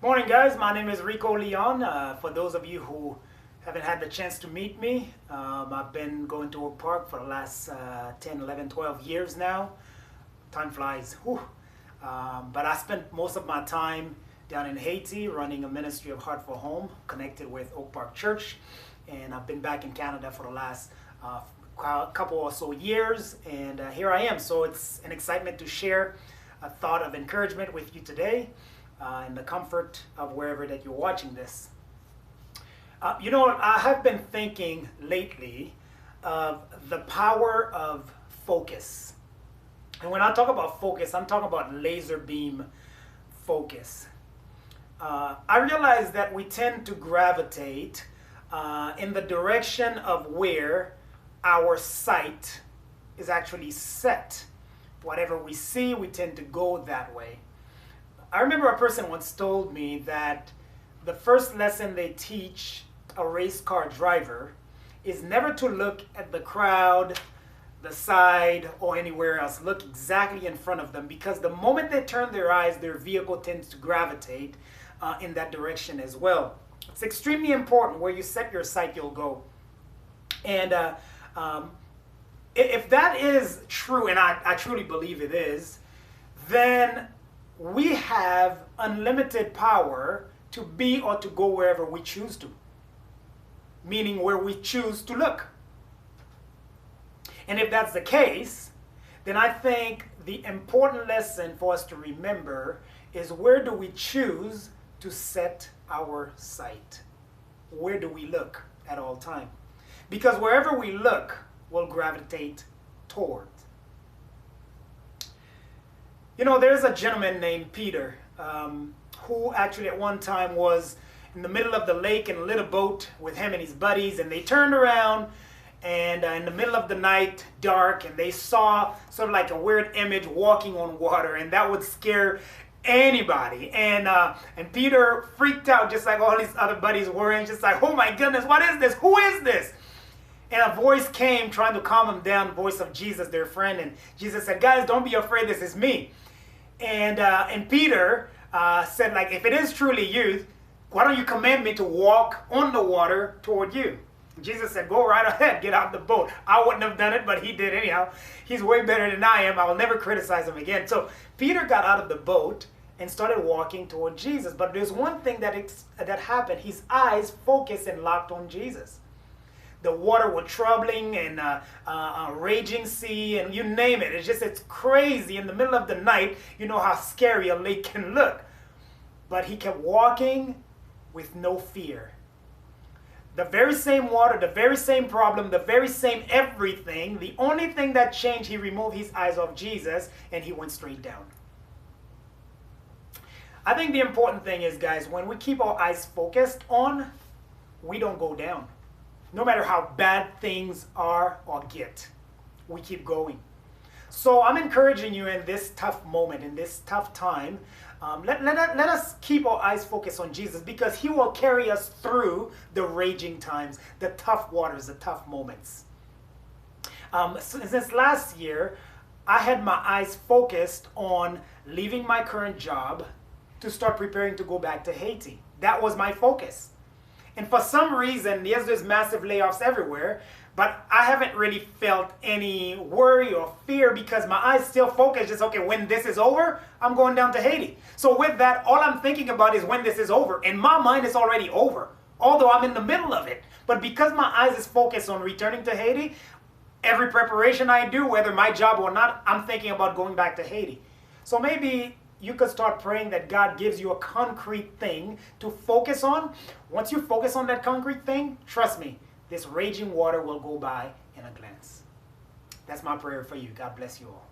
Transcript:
Morning, guys. My name is Ricot Leon. For those of you who haven't had the chance to meet me, I've been going to Oak Park for the last 10, 11, 12 years now. Time flies. Whew. But I spent most of my time down in Haiti running a ministry of Heart for Home connected with Oak Park Church. And I've been back in Canada for the last couple or so years. And here I am. So it's an excitement to share a thought of encouragement with you today. In the comfort of wherever that you're watching this. I have been thinking lately of the power of focus. And when I talk about focus, I'm talking about laser beam focus. I realize that we tend to gravitate in the direction of where our sight is actually set. Whatever we see, we tend to go that way. I remember a person once told me that the first lesson they teach a race car driver is never to look at the crowd, the side, or anywhere else. Look exactly in front of them, because the moment they turn their eyes, their vehicle tends to gravitate in that direction as well. It's extremely important where you set your sight, you'll go. And if that is true, and I truly believe it is, then we have unlimited power to be or to go wherever we choose to, meaning where we choose to look. And if that's the case, then I think the important lesson for us to remember is, where do we choose to set our sight? Where do we look at all time? Because wherever we look, we'll gravitate toward. There's a gentleman named Peter who actually at one time was in the middle of the lake in a little boat with him and his buddies, and they turned around and in the middle of the night, dark, and they saw sort of like a weird image walking on water, and that would scare anybody. And Peter freaked out just like all his other buddies were, and just like, oh my goodness, what is this? Who is this? And a voice came trying to calm him down, voice of Jesus, their friend, and Jesus said, guys, don't be afraid, this is me. And Peter said, like, if it is truly you, why don't you command me to walk on the water toward you? And Jesus said, go right ahead, get out the boat. I wouldn't have done it, but he did anyhow. He's way better than I am. I will never criticize him again. So Peter got out of the boat and started walking toward Jesus. But there's one thing that happened. His eyes focused and locked on Jesus. The water was troubling and a raging sea, and you name it. It's crazy. In the middle of the night, you know how scary a lake can look. But he kept walking with no fear. The very same water, the very same problem, the very same everything. The only thing that changed, he removed his eyes off Jesus and he went straight down. I think the important thing is, guys, when we keep our eyes focused on, we don't go down. No matter how bad things are or get, we keep going. So I'm encouraging you in this tough moment, in this tough time, let us keep our eyes focused on Jesus, because he will carry us through the raging times, the tough waters, the tough moments. Since last year, I had my eyes focused on leaving my current job to start preparing to go back to Haiti. That was my focus. And for some reason, yes, there's massive layoffs everywhere, but I haven't really felt any worry or fear, because my eyes still focus. Just, okay, when this is over, I'm going down to Haiti. So with that, all I'm thinking about is when this is over. In my mind, it's already over, although I'm in the middle of it. But because my eyes is focused on returning to Haiti, every preparation I do, whether my job or not, I'm thinking about going back to Haiti. So maybe you could start praying that God gives you a concrete thing to focus on. Once you focus on that concrete thing, trust me, this raging water will go by in a glance. That's my prayer for you. God bless you all.